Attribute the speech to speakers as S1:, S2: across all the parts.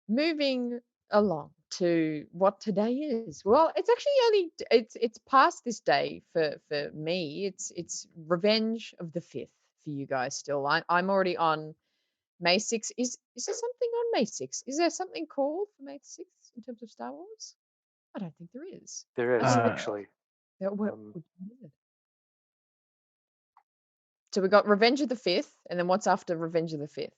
S1: moving along to what today is. Well, it's actually only it's past this day for me. It's Revenge of the Fifth for you guys still. I'm already on May 6th. Is there something on May 6th? Is there something called for May 6th in terms of Star Wars? I don't think there is.
S2: There
S1: I
S2: is
S1: think
S2: actually.
S1: what is it? So we got Revenge of the Fifth, and then what's after Revenge of the Fifth?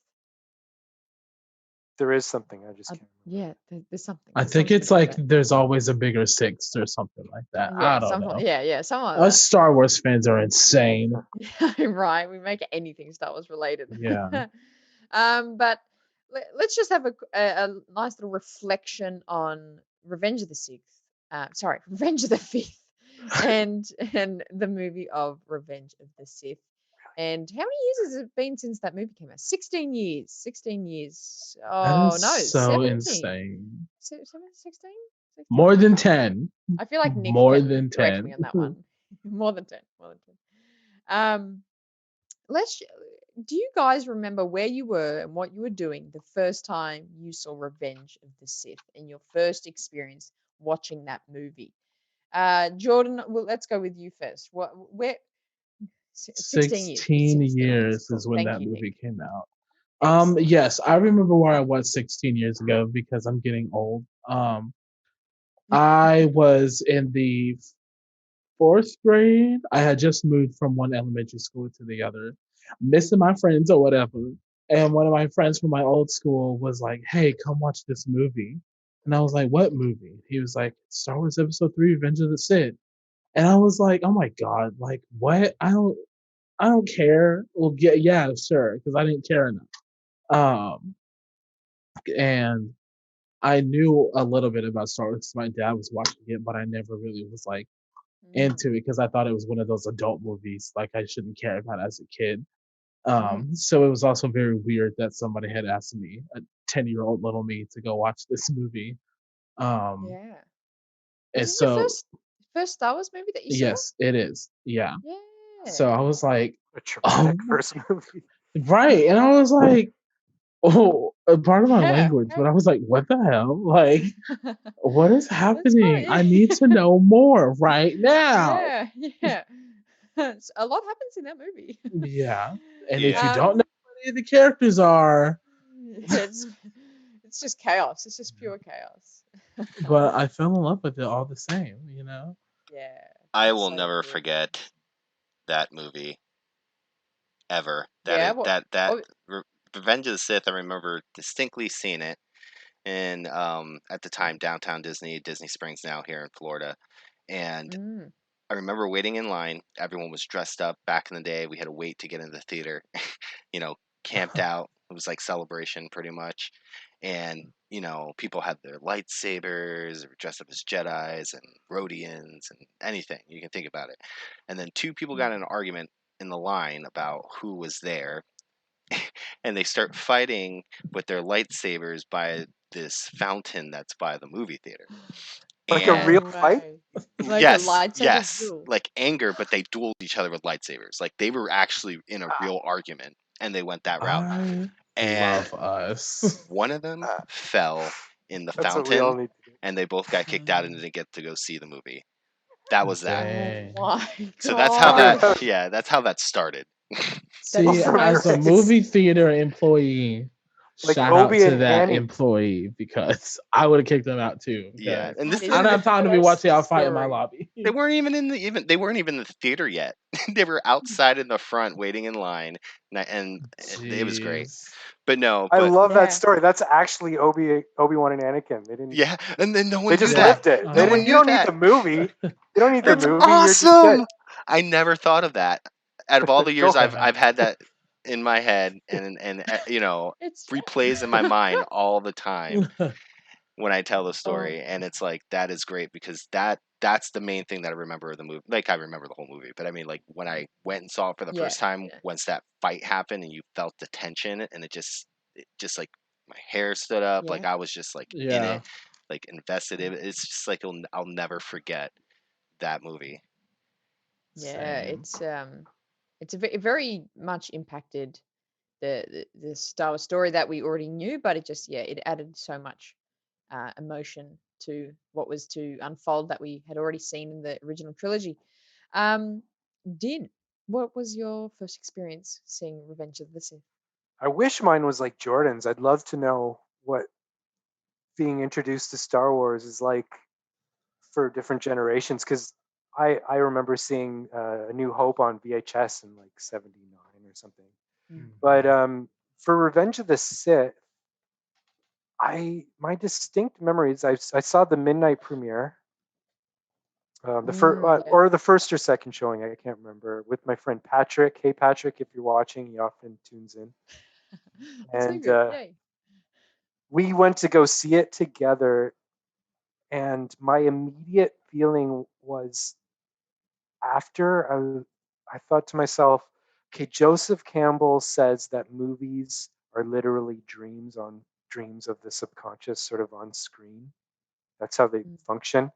S2: There is something. I just can't remember.
S1: Yeah, there's something.
S3: I
S1: There's
S3: think
S1: something
S3: it's
S1: about
S3: like
S1: that.
S3: there's always a bigger sixth or something like that. I
S1: Yeah,
S3: don't know.
S1: something like
S3: Us Star Wars fans are insane.
S1: that. Right, we make anything Star Wars related.
S3: Yeah.
S1: But let's just have a nice little reflection on Revenge of the Sixth. Sorry, Revenge of the Fifth, and the movie of Revenge of the Sith. And how many years has it been since that movie came out? 16 years. 16 years.
S3: That
S1: Oh,
S3: is
S1: no,
S3: so
S1: 17.
S3: insane.
S1: 16?
S3: More than 10.
S1: I feel like Nick's
S3: More
S1: going
S3: than
S1: to correct
S3: 10.
S1: me on that one. More than 10. More than 10. Let's. Do you guys remember where you were and what you were doing the first time you saw Revenge of the Sith and your first experience watching that movie? Jordan, well, let's go with you first. Where 16 years.
S3: 16
S1: 16
S3: years
S1: Cool.
S3: is when
S1: Thank
S3: that
S1: you,
S3: movie
S1: Nick.
S3: came out.
S1: Excellent.
S3: Yes, I remember where I was 16 years ago because I'm getting old. I was in the fourth grade. I had just moved from one elementary school to the other, missing my friends or whatever. And one of my friends from my old school was like, "Hey, come watch this movie." And I was like, "What movie?" He was like, "Star Wars Episode 3, Revenge of the Sith." And I was like, "Oh my god, like what? I don't care." Well, yeah, sure, because I didn't care enough. Um, and I knew a little bit about Star Wars 'cause my dad was watching it, but I never really was like into it because I thought it was one of those adult movies like I shouldn't care about as a kid. So it was also very weird that somebody had asked me, a 10-year-old little me, to go watch this movie. Um,
S1: Yeah.
S3: and
S1: Was it your
S3: so
S1: first Star Wars movie that you saw?
S3: yes, it is. Yeah.
S1: Yeah.
S3: So I was like,
S2: A traumatic
S3: oh,
S2: first movie.
S3: right, and I was like, oh, part of my
S1: Yeah.
S3: language, but I was like, what the hell? Like, what is
S1: That's
S3: happening? I
S1: funny.
S3: need to know more right now.
S1: Yeah. A lot happens in that movie.
S3: Yeah. And if you
S4: Yeah.
S3: don't know who any of the characters are,
S1: it's it's just chaos. It's just pure chaos.
S3: but I fell in love with it all the same, you know?
S1: Yeah.
S4: I
S1: It's
S4: will
S1: so
S4: never
S1: good.
S4: forget that movie ever.
S1: Yeah.
S4: That Revenge of the Sith. I remember distinctly seeing it in at the time downtown Disney Springs now here in Florida, and
S1: Mm.
S4: I remember waiting in line. Everyone was dressed up. Back in the day, we had to wait to get into the theater. you know, Camped out. It was like celebration pretty much. And, people had their lightsabers, they were dressed up as Jedis and Rhodians and anything. You can think about it. And then two people got in an argument in the line about who was there. And they start fighting with their lightsabers by this fountain that's by the movie theater.
S2: Like a
S4: And
S2: real fight?
S1: Like a
S4: yes,
S1: lightsaber duel.
S4: like anger, but they dueled each other with lightsabers. Like they were actually in a real argument, and they went that route.
S3: I
S4: And
S3: love us.
S4: one of them fell in the
S2: That's what we all
S4: fountain,
S2: need to do.
S4: and they both got kicked out and didn't get to go see the movie. That was that.
S3: Dang.
S1: Oh my
S4: So that's how that.
S1: god.
S4: Yeah, that's how that started.
S3: See,
S2: Also
S3: as a
S2: nice.
S3: movie theater employee,
S2: Like
S3: shout out
S2: Obi
S3: to
S2: and
S3: that
S2: Annie.
S3: employee because I would have kicked them out too.
S4: Yeah,
S3: Because
S4: and
S1: That
S4: this
S1: is
S3: I don't have time to be
S1: best
S3: watching y'all fight in my
S1: story.
S3: lobby.
S4: they weren't even they weren't even in the theater yet. They were outside in the front waiting in line, and it was great.
S3: Jeez.
S4: But no,
S2: I
S4: but
S2: love
S1: Yeah.
S2: that story. That's actually Obi-Wan and Anakin. They didn't.
S4: yeah, and then no one
S2: They
S4: knew
S2: just
S4: that.
S2: lived it.
S4: No
S2: They
S4: one
S2: didn't. You
S4: knew
S2: don't need
S4: that.
S2: the movie. You don't need the
S4: It's
S2: movie. You're just
S4: awesome.
S2: good.
S4: I never thought of that. Out of all the years
S2: Go
S4: I've had that in my head and
S1: It's
S4: replays in my mind all the time when I tell the story, and it's like that is great because that's the main thing that I remember of the movie. Like I remember the whole movie, but I mean like when I went and saw it for the first time, once that fight happened and you felt the tension and it just like my hair stood up, like I was just like in
S3: Yeah.
S4: it, like invested in it. It's just like I'll never forget that movie.
S1: Yeah,
S3: Same.
S1: it's very much impacted the Star Wars story that we already knew, but it just it added so much emotion to what was to unfold that we had already seen in the original trilogy. Din, what was your first experience seeing Revenge of the Sith?
S2: I wish mine was like Jordan's. I'd love to know what being introduced to Star Wars is like for different generations. Because I remember seeing A New Hope on VHS in like '79 or something. But for Revenge of the Sith, my distinct memories. I saw the midnight premiere, the first or the first or second showing. I can't remember, with my friend Patrick. Hey Patrick, if you're watching, he often tunes in.
S1: That's so
S2: And
S1: good. Yay.
S2: we went to go see it together, and my immediate feeling was after I thought to myself, okay, Joseph Campbell says that movies are literally dreams of the subconscious, sort of on screen. That's how they function.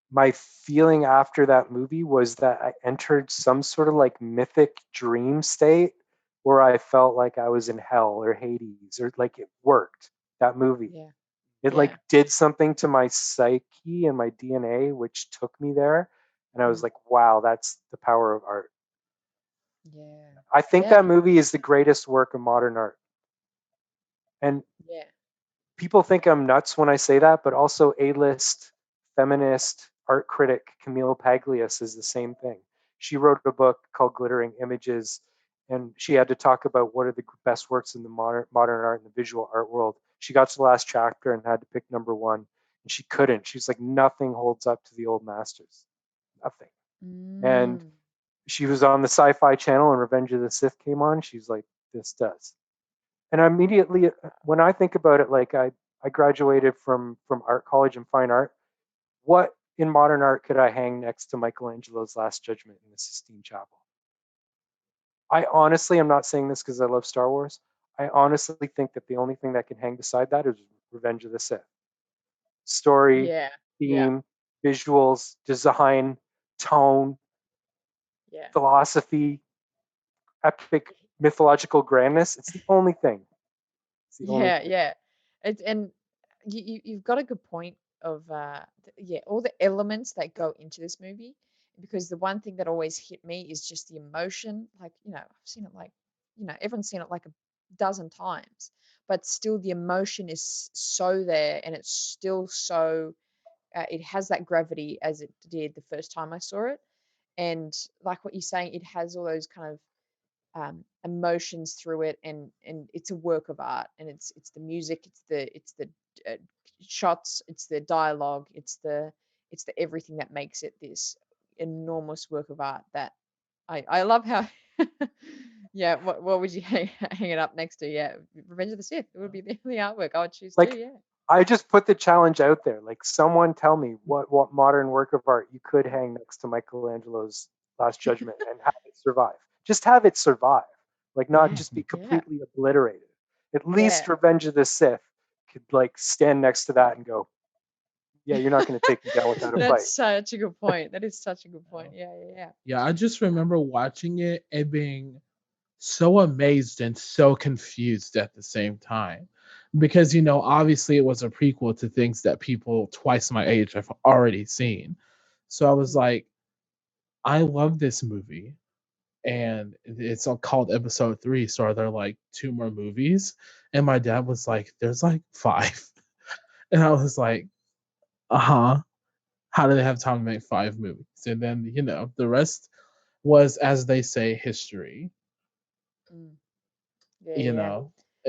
S2: My feeling after that movie was that I entered some sort of like mythic dream state where I felt like I was in hell or Hades, or like it worked. That movie.
S1: Yeah.
S2: It like did something to my psyche and my DNA, which took me there. And I was like, wow, that's the power of art.
S1: Yeah.
S2: I think that movie is the greatest work of modern art. And people think I'm nuts when I say that, but also A-list feminist art critic Camille Paglia says the same thing. She wrote a book called Glittering Images, and she had to talk about what are the best works in the modern art and the visual art world. She got to the last chapter and had to pick number one, and she couldn't. She's like, nothing holds up to the old masters. Nothing. And she was on the Sci-Fi Channel, and Revenge of the Sith came on. She's like, this does. And immediately, when I think about it, like I graduated from art college in fine art. What in modern art could I hang next to Michelangelo's Last Judgment in the Sistine Chapel? I honestly, I'm not saying this because I love Star Wars. I honestly think that the only thing that can hang beside that is Revenge of the Sith. Story, theme, visuals, design, tone, philosophy, epic mythological grandness. It's the only thing. It's the only thing.
S1: It's, and you've got a good point of all the elements that go into this movie, because the one thing that always hit me is just the emotion. Like, I've seen it like, everyone's seen it like a dozen times, but still the emotion is so there, and it's still so it has that gravity as it did the first time I saw it. And like what you're saying, it has all those kind of emotions through it, and it's a work of art, and it's the music, it's the shots, it's the dialogue, it's the everything that makes it this enormous work of art that I love how what would you hang it up next to? Revenge of the Sith, it would be the artwork I would choose
S2: like,
S1: too.
S2: I just put the challenge out there. Like, someone tell me what modern work of art you could hang next to Michelangelo's Last Judgment and have it survive. Just have it survive. Like, not just be completely obliterated. At least Revenge of the Sith could like stand next to that and go, yeah, you're not going to take me down without a fight.
S1: That's such a good point. That is such a good point.
S3: Yeah, I just remember watching it and being so amazed and so confused at the same time. Because, obviously it was a prequel to things that people twice my age have already seen. So I was like, I love this movie. And it's called Episode 3. So are there like 2 more movies? And my dad was like, there's like 5. And I was like, how do they have time to make 5 movies? And then, the rest was, as they say, history.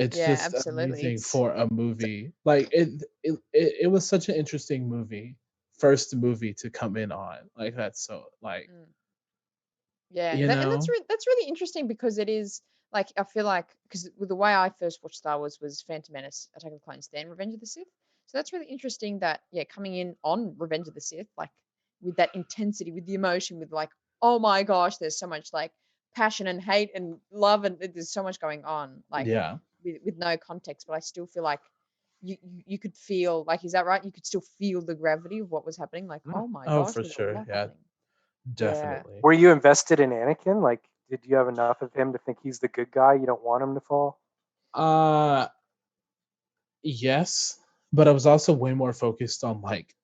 S3: It's just
S1: absolutely.
S3: amazing for a movie. Like it was such an interesting movie. First movie to come in on. Like that's so like
S1: and that's really interesting, because it is like, I feel like, because the way I first watched Star Wars was Phantom Menace, Attack of the Clones, then Revenge of the Sith. So that's really interesting that coming in on Revenge of the Sith, like with that intensity, with the emotion, with like, oh my gosh, there's so much like passion and hate and love, and there's so much going on, like with no context. But I still feel like you could feel, like, is that right? You could still feel the gravity of what was happening. Like, oh my gosh,
S3: for
S1: there's
S3: sure,
S1: a lot happening.
S3: definitely.
S2: Were you invested in Anakin? Like, did you have enough of him to think he's the good guy? You don't want him to fall?
S3: Yes, but I was also way more focused on like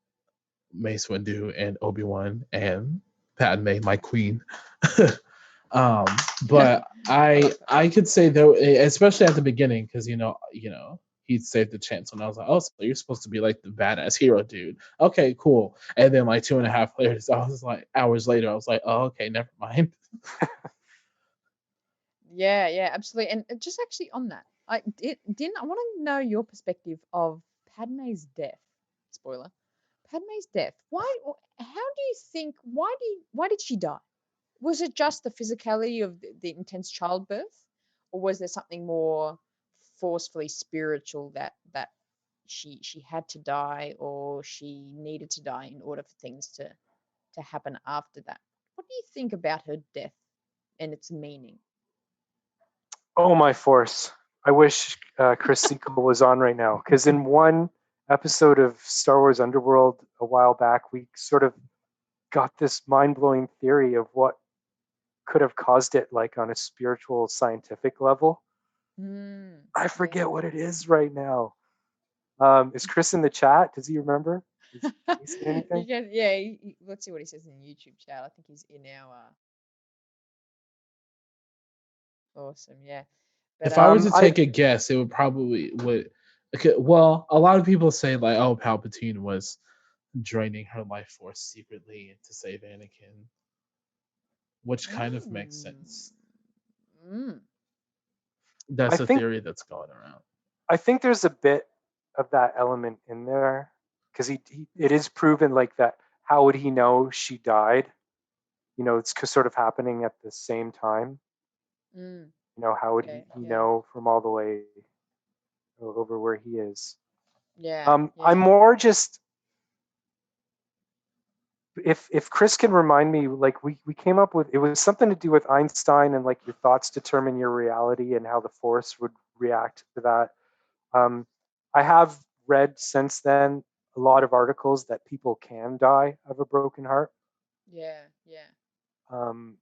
S3: Mace Windu and Obi-Wan and Padme, my queen. um, but
S1: I
S3: I
S1: like that.
S3: I could say though, especially at the beginning, because he saved the chance, and I was like, oh, so you're supposed to be like the badass hero, dude. Okay, cool. And then like 2.5 hours later, I was like, oh, okay, never mind.
S1: Yeah, absolutely. And just actually on that, I want to know your perspective of Padme's death. Spoiler. Padme's death. How do you think? Why did she die? Was it just the physicality of the intense childbirth, or was there something more forcefully spiritual that she had to die, or she needed to die in order for things to happen after that? What do you think about her death and its meaning?
S2: Oh my force! I wish Chris Seekell was on right now, because in one episode of Star Wars Underworld a while back, we sort of got this mind-blowing theory of what could have caused it, like on a spiritual, scientific level. I forget
S1: Yeah.
S2: what it is right now. Is Chris in the chat? Does he remember? Can he say anything?
S1: Let's see what he says in the YouTube chat. I think he's in our awesome, yeah. But
S3: If I were to
S2: I
S3: take a guess, it would probably would. Okay, well, a lot of people say like, oh, Palpatine was draining her life force secretly to save Anakin, which kind of makes sense.
S1: mm,
S2: I
S3: That's a
S2: think
S3: theory that's going around.
S2: I think there's a bit of that element in there, because it is proven like that. How would he know she died? It's sort of happening at the same time.
S1: mm,
S2: How would
S1: okay,
S2: he
S1: yeah,
S2: know from all the way over where he is?
S1: yeah,
S2: I'm
S1: yeah,
S2: more just, if Chris can remind me, like we came up with, it was something to do with Einstein and like your thoughts determine your reality and how the force would react to that. I have read since then a lot of articles that people can die of a broken heart.
S1: yeah.
S2: Um,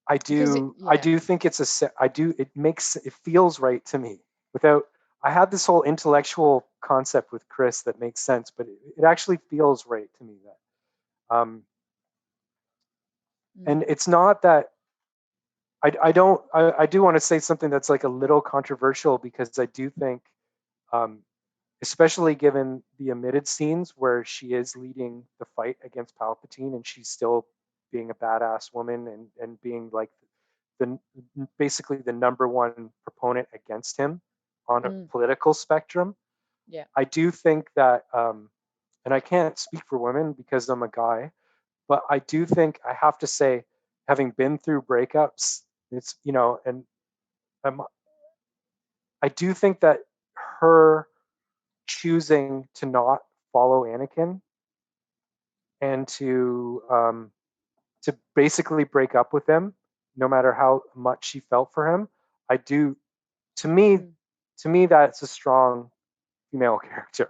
S2: I
S1: Because
S2: do I do think it feels right to me. Without I had this whole intellectual concept with Chris that makes sense, but it actually feels right to me that and
S1: mm,
S2: it's not that I do want to say something that's like a little controversial, because I do think um, especially given the omitted scenes where she is leading the fight against Palpatine and she's still being a badass woman and being like the basically the number one proponent against him on a
S1: mm,
S2: political spectrum.
S1: yeah.
S2: I do think that, and I can't speak for women because I'm a guy, but I do think I have to say, having been through breakups, it's and I'm, I do think that her choosing to not follow Anakin and to basically break up with him, no matter how much she felt for him. I do to me
S1: Mm,
S2: to me that's a strong female character.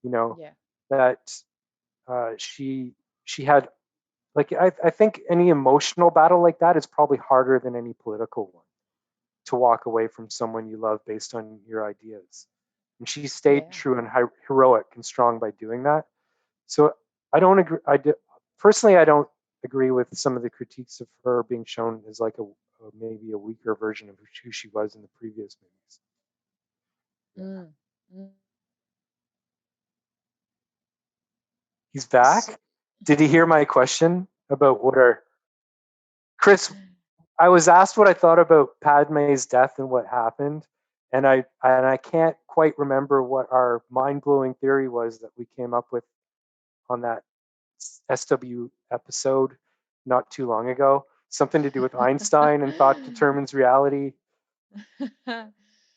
S2: You know
S1: yeah.
S2: that she had, like, I think any emotional battle like that is probably harder than any political one, to walk away from someone you love based on your ideas. And she stayed
S1: Yeah.
S2: true and heroic and strong by doing that. So I don't agree. Personally, I don't agree with some of the critiques of her being shown as like a maybe a weaker version of who she was in the previous movies. Yeah.
S1: Mm, mm.
S2: He's
S1: S-
S2: back. Did he hear my question about what are Chris? I was asked what I thought about Padme's death and what happened, and I can't quite remember what our mind blowing theory was that we came up with on that SW episode not too long ago. Something to do with Einstein and thought determines reality.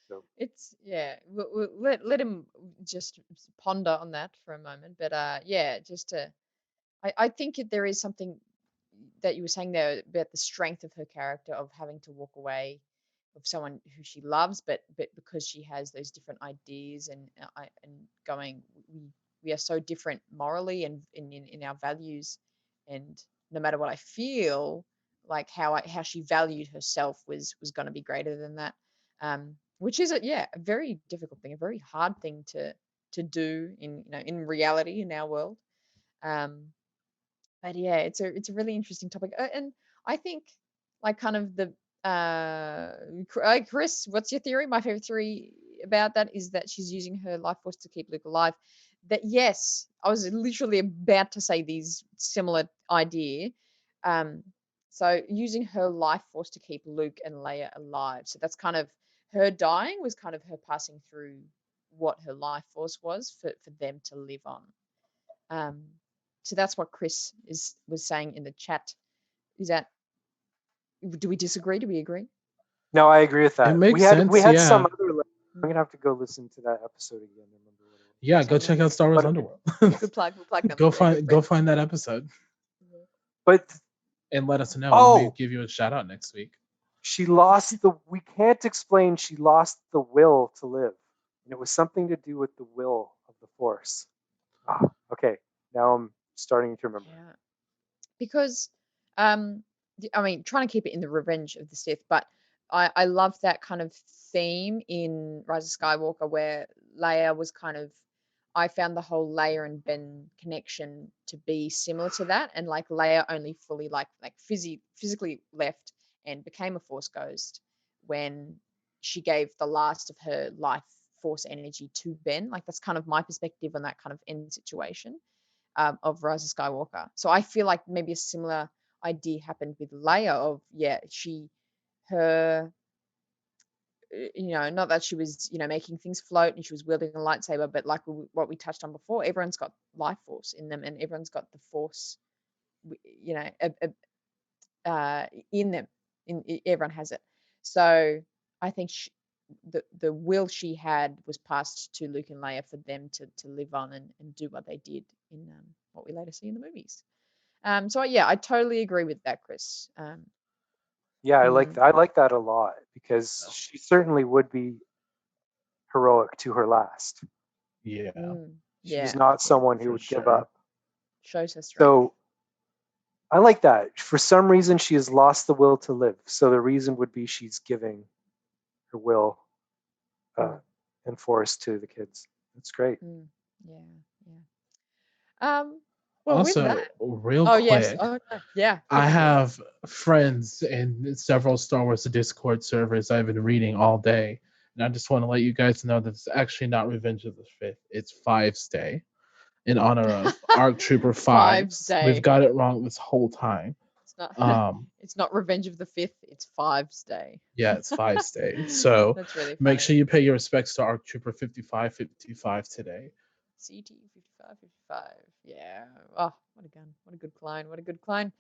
S2: So
S1: It's yeah. Let him just ponder on that for a moment. But yeah, just to I think there is something that you were saying there about the strength of her character of having to walk away of someone who she loves, but because she has those different ideas and going, we are so different morally and in our values, and no matter what I feel, like how she valued herself was going to be greater than that, which is a very difficult thing, a very hard thing to do in reality in our world. But yeah, it's a really interesting topic, and I think like kind of the Chris, what's your theory? My favorite theory about that is that she's using her life force to keep Luke alive. That yes, I was literally about to say these similar idea. So using her life force to keep Luke and Leia alive. So that's kind of her dying was kind of her passing through what her life force was for them to live on. So that's what Chris was saying in the chat. Is that, do we disagree? Do we agree?
S2: No, I agree with that.
S3: It makes
S2: we had
S3: sense,
S2: some
S3: yeah.
S2: other. I'm gonna have to go listen to that episode again. Remember what it was.
S3: Yeah, go check out Star Wars
S2: But-
S3: Underworld.
S1: Good plug. We'll plug them.
S3: Go
S1: They're good
S3: find that episode
S2: But
S3: and let us know.
S2: Oh!
S3: We'll give you a shout out next week.
S2: she lost we can't explain she lost the will to live. And it was something to do with the will of the Force. Okay, now I'm starting to remember.
S1: Yeah. Because, I mean, trying to keep it in the Revenge of the Sith, but I love that kind of theme in Rise of Skywalker where Leia was kind of, I found the whole Leia and Ben connection to be similar to that, and like Leia only fully like physically left and became a Force ghost when she gave the last of her life force energy to Ben. Like that's kind of my perspective on that kind of end situation of Rise of Skywalker. So I feel like maybe a similar idea happened with Leia of her not that she was making things float and she was wielding a lightsaber, but like what we touched on before, everyone's got life force in them and everyone's got the force in them. Everyone has it. So I think the will she had was passed to Luke and Leia for them to live on and do what they did in what we later see in the movies. So yeah, I totally agree with that, Chris.
S2: Yeah, I like that a lot because she certainly would be heroic to her last.
S3: Yeah.
S2: She's not someone who would give up.
S1: Shows her strength.
S2: So I like that. For some reason, she has lost the will to live. So the reason would be she's giving her will and force to the kids. That's great.
S1: Well,
S3: also, real quick,
S1: yes. Oh, no. Yeah.
S3: I have friends in several Star Wars Discord servers I've been reading all day, and I just want to let you guys know that it's actually not Revenge of the Fifth. It's Fives Day, in honor of ARC Trooper Fives. We've got it wrong this whole time.
S1: It's not. It's not Revenge of the Fifth. It's Fives Day.
S3: Yeah, it's Fives Day. So
S1: that's really funny.
S3: Make sure you pay your respects to ARC Trooper 5555 today.
S1: CT 5555. Yeah. Oh, what a gun. What a good clone. What a good clone.